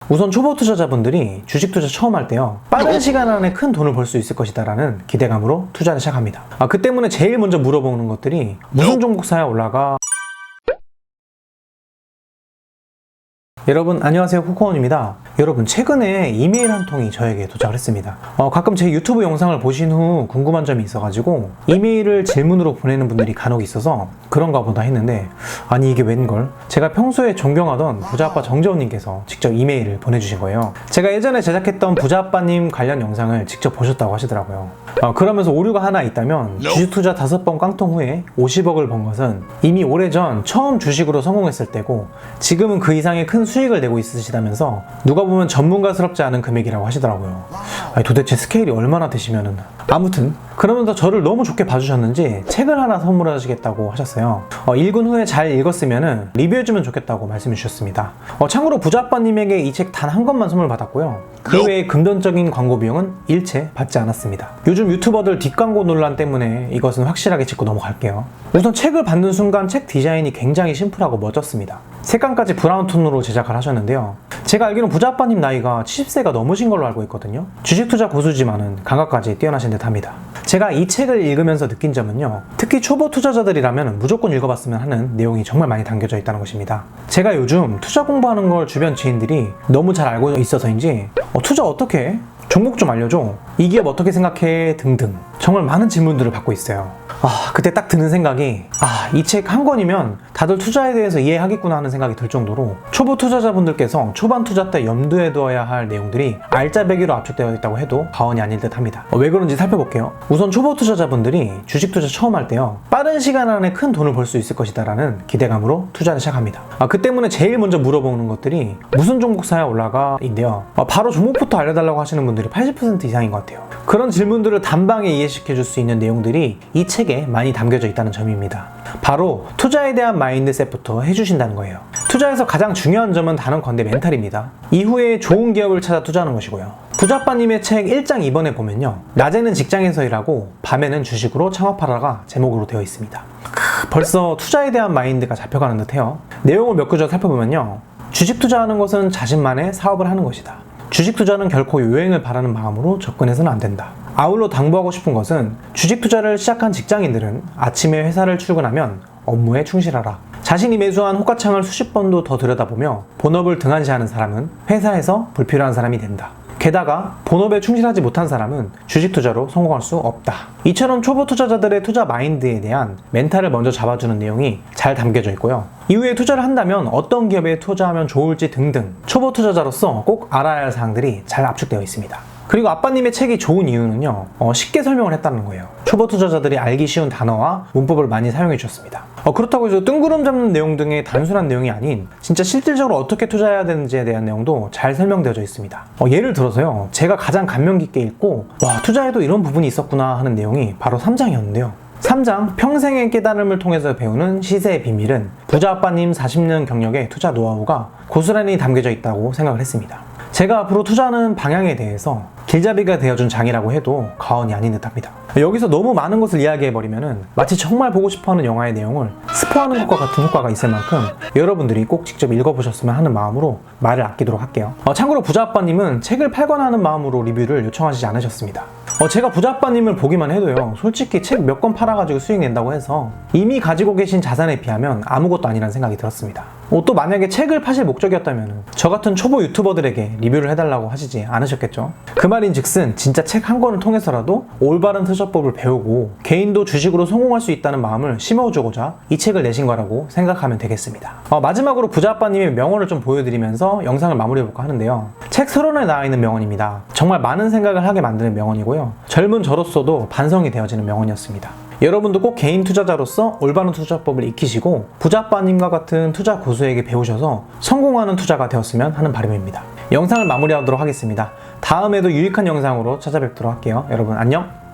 우선 초보 투자자분들이 주식 투자 처음 할 때요, 빠른 시간 안에 큰 돈을 벌 수 있을 것이다 라는 기대감으로 투자를 시작합니다. 그 때문에 제일 먼저 물어보는 것들이 무슨 종목 사야 올라가? 여러분 안녕하세요, 코코원입니다. 여러분, 최근에 이메일 한 통이 저에게 도착을 했습니다. 가끔 제 유튜브 영상을 보신 후 궁금한 점이 있어가지고 이메일을 질문으로 보내는 분들이 간혹 있어서 그런가 보다 했는데, 아니 이게 웬걸? 제가 평소에 존경하던 부자아빠 정재호님께서 직접 이메일을 보내주신 거예요. 제가 예전에 제작했던 부자아빠님 관련 영상을 직접 보셨다고 하시더라고요. 그러면서 오류가 하나 있다면, 주식 투자 5번 깡통 후에 50억을 번 것은 이미 오래전 처음 주식으로 성공했을 때고, 지금은 그 이상의 큰 수익을 내고 있으시다면서 누가 보면 전문가스럽지 않은 금액이라고 하시더라고요. 아니, 도대체 스케일이 얼마나 되시면은. 아무튼 그러면서 저를 너무 좋게 봐주셨는지 책을 하나 선물하시겠다고 하셨어요. 읽은 후에 잘 읽었으면 리뷰해주면 좋겠다고 말씀해 주셨습니다. 참고로 부자아빠님에게 이 책 단 한 권만 선물 받았고요, 그 외에 금전적인 광고 비용은 일체 받지 않았습니다. 요즘 유튜버들 뒷광고 논란 때문에 이것은 확실하게 짚고 넘어갈게요. 우선 책을 받는 순간 책 디자인이 굉장히 심플하고 멋졌습니다. 색감까지 브라운 톤으로 제작을 하셨는데요, 제가 알기로는 부자아빠님 나이가 70세가 넘으신 걸로 알고 있거든요. 주식 투자 고수지만은 감각까지 뛰어나신 듯 합니다. 제가 이 책을 읽으면서 느낀 점은요, 특히 초보 투자자들이라면 무조건 읽어봤으면 하는 내용이 정말 많이 담겨져 있다는 것입니다. 제가 요즘 투자 공부하는 걸 주변 지인들이 너무 잘 알고 있어서인지 투자 어떻게 해? 종목 좀 알려줘. 이 기업 어떻게 생각해? 등등 정말 많은 질문들을 받고 있어요. 그때 딱 드는 생각이, 이 책 한 권이면 다들 투자에 대해서 이해하겠구나 하는 생각이 들 정도로 초보 투자자분들께서 초반 투자 때 염두에 두어야 할 내용들이 알짜배기로 압축되어 있다고 해도 과언이 아닐 듯 합니다. 왜 그런지 살펴볼게요. 우선 초보 투자자분들이 주식 투자 처음 할 때요, 빠른 시간 안에 큰 돈을 벌 수 있을 것이다 라는 기대감으로 투자를 시작합니다. 그 때문에 제일 먼저 물어보는 것들이 무슨 종목 사야 올라가? 인데요, 바로 종목부터 알려달라고 하시는 분들이 80% 이상인 것 같아요. 그런 질문들을 단방에 이해시켜줄 수 있는 내용들이 이 책에 많이 담겨져 있다는 점입니다. 바로 투자에 대한 마인드셋부터 해주신다는 거예요. 투자에서 가장 중요한 점은 단언컨대 멘탈입니다. 이후에 좋은 기업을 찾아 투자하는 것이고요. 부자아빠님의 책 1장 2번에 보면요, 낮에는 직장에서 일하고 밤에는 주식으로 창업하라가 제목으로 되어 있습니다. 벌써 투자에 대한 마인드가 잡혀가는 듯해요. 내용을 몇 구절 살펴보면요, 주식 투자하는 것은 자신만의 사업을 하는 것이다. 주식 투자는 결코 요행을 바라는 마음으로 접근해서는 안 된다. 아울러 당부하고 싶은 것은 주식 투자를 시작한 직장인들은 아침에 회사를 출근하면 업무에 충실하라. 자신이 매수한 호가창을 수십 번도 더 들여다보며 본업을 등한시하는 사람은 회사에서 불필요한 사람이 된다. 게다가 본업에 충실하지 못한 사람은 주식 투자로 성공할 수 없다. 이처럼 초보 투자자들의 투자 마인드에 대한 멘탈을 먼저 잡아주는 내용이 잘 담겨져 있고요, 이후에 투자를 한다면 어떤 기업에 투자하면 좋을지 등등 초보 투자자로서 꼭 알아야 할 사항들이 잘 압축되어 있습니다. 그리고 아빠님의 책이 좋은 이유는요, 쉽게 설명을 했다는 거예요. 초보 투자자들이 알기 쉬운 단어와 문법을 많이 사용해 주셨습니다. 그렇다고 해서 뜬구름 잡는 내용 등의 단순한 내용이 아닌 진짜 실질적으로 어떻게 투자해야 되는지에 대한 내용도 잘 설명되어져 있습니다. 예를 들어서요, 제가 가장 감명 깊게 읽고 투자에도 이런 부분이 있었구나 하는 내용이 바로 3장이었는데요 3장 평생의 깨달음을 통해서 배우는 시세의 비밀은 부자아빠님 40년 경력의 투자 노하우가 고스란히 담겨져 있다고 생각을 했습니다. 제가 앞으로 투자하는 방향에 대해서 길잡이가 되어준 장이라고 해도 과언이 아닌 듯 합니다. 여기서 너무 많은 것을 이야기해버리면 마치 정말 보고 싶어하는 영화의 내용을 스포하는 것과 같은 효과가 있을 만큼 여러분들이 꼭 직접 읽어보셨으면 하는 마음으로 말을 아끼도록 할게요. 참고로 부자아빠님은 책을 팔거나 하는 마음으로 리뷰를 요청하시지 않으셨습니다. 제가 부자아빠님을 보기만 해도요, 솔직히 책 몇 권 팔아가지고 수익 낸다고 해서 이미 가지고 계신 자산에 비하면 아무것도 아니라는 생각이 들었습니다. 또 만약에 책을 파실 목적이었다면 저 같은 초보 유튜버들에게 리뷰를 해달라고 하시지 않으셨겠죠? 그 말인즉슨 진짜 책 한 권을 통해서라도 올바른 투자법을 배우고 개인도 주식으로 성공할 수 있다는 마음을 심어주고자 이 책을 내신 거라고 생각하면 되겠습니다. 마지막으로 부자아빠님의 명언을 좀 보여드리면서 영상을 마무리해볼까 하는데요, 책 서론에 나와있는 명언입니다. 정말 많은 생각을 하게 만드는 명언이고요, 젊은 저로서도 반성이 되어지는 명언이었습니다. 여러분도 꼭 개인 투자자로서 올바른 투자법을 익히시고 부자아빠님과 같은 투자 고수에게 배우셔서 성공하는 투자가 되었으면 하는 바람입니다. 영상을 마무리하도록 하겠습니다. 다음에도 유익한 영상으로 찾아뵙도록 할게요. 여러분 안녕!